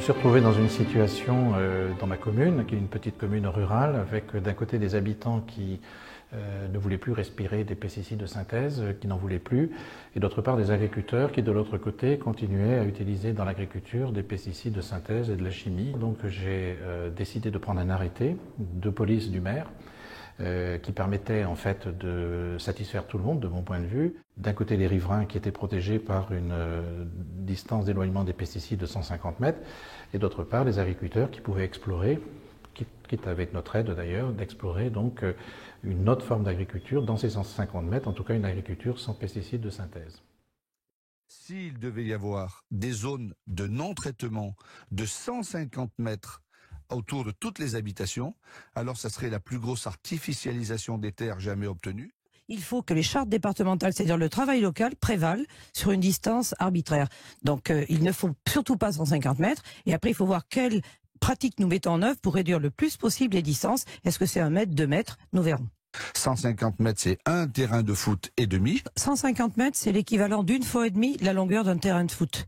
suis retrouvé dans une situation dans ma commune, qui est une petite commune rurale, avec d'un côté des habitants qui ne voulaient plus respirer des pesticides de synthèse, qui n'en voulaient plus, et d'autre part des agriculteurs qui, de l'autre côté, continuaient à utiliser dans l'agriculture des pesticides de synthèse et de la chimie. Donc j'ai décidé de prendre un arrêté de police du maire qui permettait en fait de satisfaire tout le monde de mon point de vue. D'un côté les riverains qui étaient protégés par une distance d'éloignement des pesticides de 150 mètres et d'autre part les agriculteurs qui pouvaient explorer, quitte avec notre aide d'ailleurs, d'explorer donc une autre forme d'agriculture dans ces 150 mètres, en tout cas une agriculture sans pesticides de synthèse. S'il devait y avoir des zones de non-traitement de 150 mètres autour de toutes les habitations, alors ça serait la plus grosse artificialisation des terres jamais obtenue. Il faut que les chartes départementales, c'est-à-dire le travail local, prévalent sur une distance arbitraire. Donc il ne faut surtout pas 150 mètres. Et après, il faut voir quelles pratiques nous mettons en œuvre pour réduire le plus possible les distances. Est-ce que c'est 1 mètre, 2 mètres? Nous verrons. 150 mètres, c'est un terrain de foot et demi. 150 mètres, c'est l'équivalent d'une fois et demie la longueur d'un terrain de foot.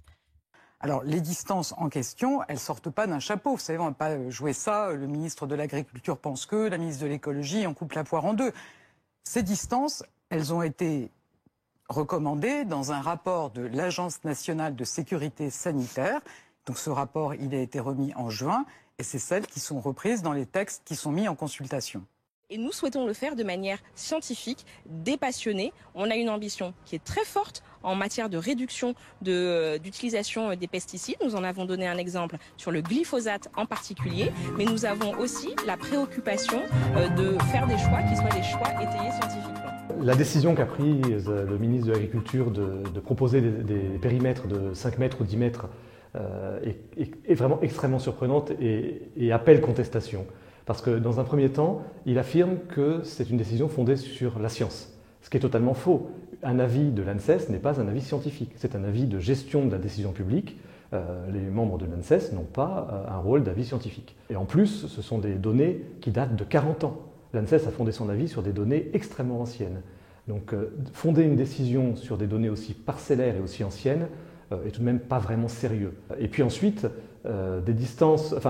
Alors, les distances en question, elles sortent pas d'un chapeau. Vous savez, on ne va pas jouer ça. Le ministre de l'Agriculture pense que, la ministre de l'Écologie, on coupe la poire en deux. Ces distances, elles ont été recommandées dans un rapport de l'Agence nationale de sécurité sanitaire. Donc, ce rapport, il a été remis en juin. Et c'est celles qui sont reprises dans les textes qui sont mis en consultation. Et nous souhaitons le faire de manière scientifique, dépassionnée. On a une ambition qui est très forte en matière de réduction d'utilisation des pesticides. Nous en avons donné un exemple sur le glyphosate en particulier. Mais nous avons aussi la préoccupation de faire des choix qui soient des choix étayés scientifiquement. La décision qu'a prise le ministre de l'Agriculture de proposer des périmètres de 5 mètres ou 10 mètres est vraiment extrêmement surprenante et appelle contestation. Parce que dans un premier temps, il affirme que c'est une décision fondée sur la science, ce qui est totalement faux. Un avis de l'ANSES n'est pas un avis scientifique, c'est un avis de gestion de la décision publique. Les membres de l'ANSES n'ont pas un rôle d'avis scientifique. Et en plus, ce sont des données qui datent de 40 ans. L'ANSES a fondé son avis sur des données extrêmement anciennes. Donc fonder une décision sur des données aussi parcellaires et aussi anciennes est tout de même pas vraiment sérieux. Et puis ensuite,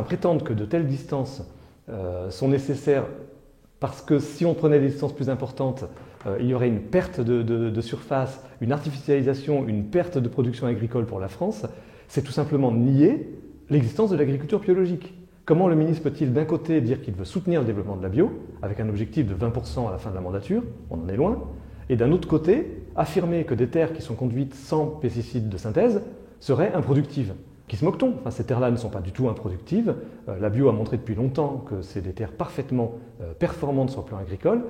prétendre que de telles distances sont nécessaires parce que si on prenait des distances plus importantes, il y aurait une perte de surface, une artificialisation, une perte de production agricole pour la France, c'est tout simplement nier l'existence de l'agriculture biologique. Comment le ministre peut-il d'un côté dire qu'il veut soutenir le développement de la bio, avec un objectif de 20% à la fin de la mandature, on en est loin, et d'un autre côté, affirmer que des terres qui sont conduites sans pesticides de synthèse seraient improductives? Qui se moque-t-on? Ces terres-là ne sont pas du tout improductives. La bio a montré depuis longtemps que c'est des terres parfaitement performantes sur le plan agricole,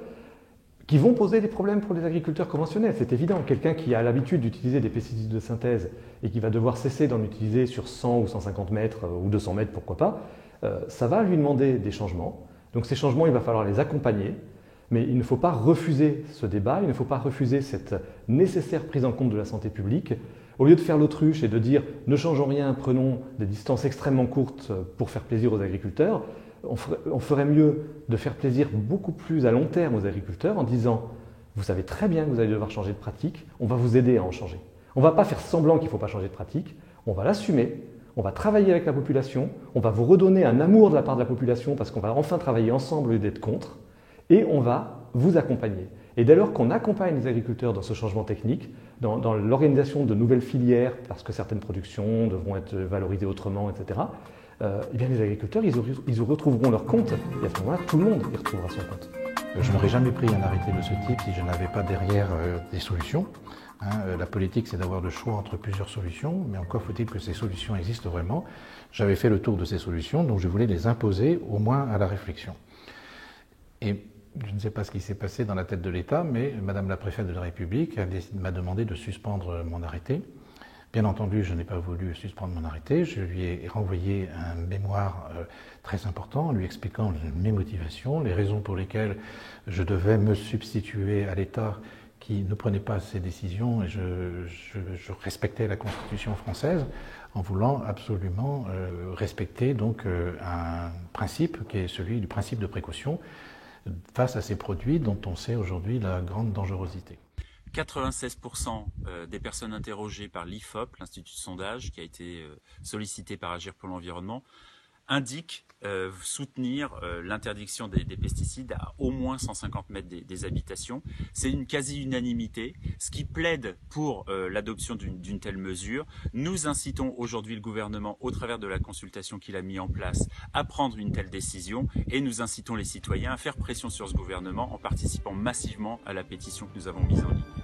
qui vont poser des problèmes pour les agriculteurs conventionnels. C'est évident. Quelqu'un qui a l'habitude d'utiliser des pesticides de synthèse et qui va devoir cesser d'en utiliser sur 100 ou 150 mètres ou 200 mètres, pourquoi pas, ça va lui demander des changements. Donc ces changements, il va falloir les accompagner. Mais il ne faut pas refuser ce débat, il ne faut pas refuser cette nécessaire prise en compte de la santé publique. Au lieu de faire l'autruche et de dire « ne changeons rien, prenons des distances extrêmement courtes pour faire plaisir aux agriculteurs », on ferait mieux de faire plaisir beaucoup plus à long terme aux agriculteurs en disant « vous savez très bien que vous allez devoir changer de pratique, on va vous aider à en changer ». On ne va pas faire semblant qu'il ne faut pas changer de pratique, on va l'assumer, on va travailler avec la population, on va vous redonner un amour de la part de la population parce qu'on va enfin travailler ensemble au lieu d'être contre, et on va vous accompagner. Et dès lors qu'on accompagne les agriculteurs dans ce changement technique, dans l'organisation de nouvelles filières, parce que certaines productions devront être valorisées autrement, etc., eh bien les agriculteurs, ils retrouveront leur compte, et à ce moment-là, tout le monde y retrouvera son compte. Je n'aurais jamais pris un arrêté de ce type si je n'avais pas derrière des solutions. La politique, c'est d'avoir le choix entre plusieurs solutions, mais encore faut-il que ces solutions existent vraiment. J'avais fait le tour de ces solutions, donc je voulais les imposer au moins à la réflexion. Et je ne sais pas ce qui s'est passé dans la tête de l'État, mais Madame la préfète de la République m'a demandé de suspendre mon arrêté. Bien entendu, je n'ai pas voulu suspendre mon arrêté. Je lui ai renvoyé un mémoire très important en lui expliquant mes motivations, les raisons pour lesquelles je devais me substituer à l'État qui ne prenait pas ces décisions et je respectais la Constitution française en voulant absolument respecter donc un principe qui est celui du principe de précaution face à ces produits dont on sait aujourd'hui la grande dangerosité. 96% des personnes interrogées par l'IFOP, l'Institut de sondage, qui a été sollicité par Agir pour l'environnement, indiquent soutenir l'interdiction des pesticides à au moins 150 mètres des habitations. C'est une quasi-unanimité, ce qui plaide pour l'adoption d'une telle mesure. Nous incitons aujourd'hui le gouvernement, au travers de la consultation qu'il a mis en place, à prendre une telle décision et nous incitons les citoyens à faire pression sur ce gouvernement en participant massivement à la pétition que nous avons mise en ligne.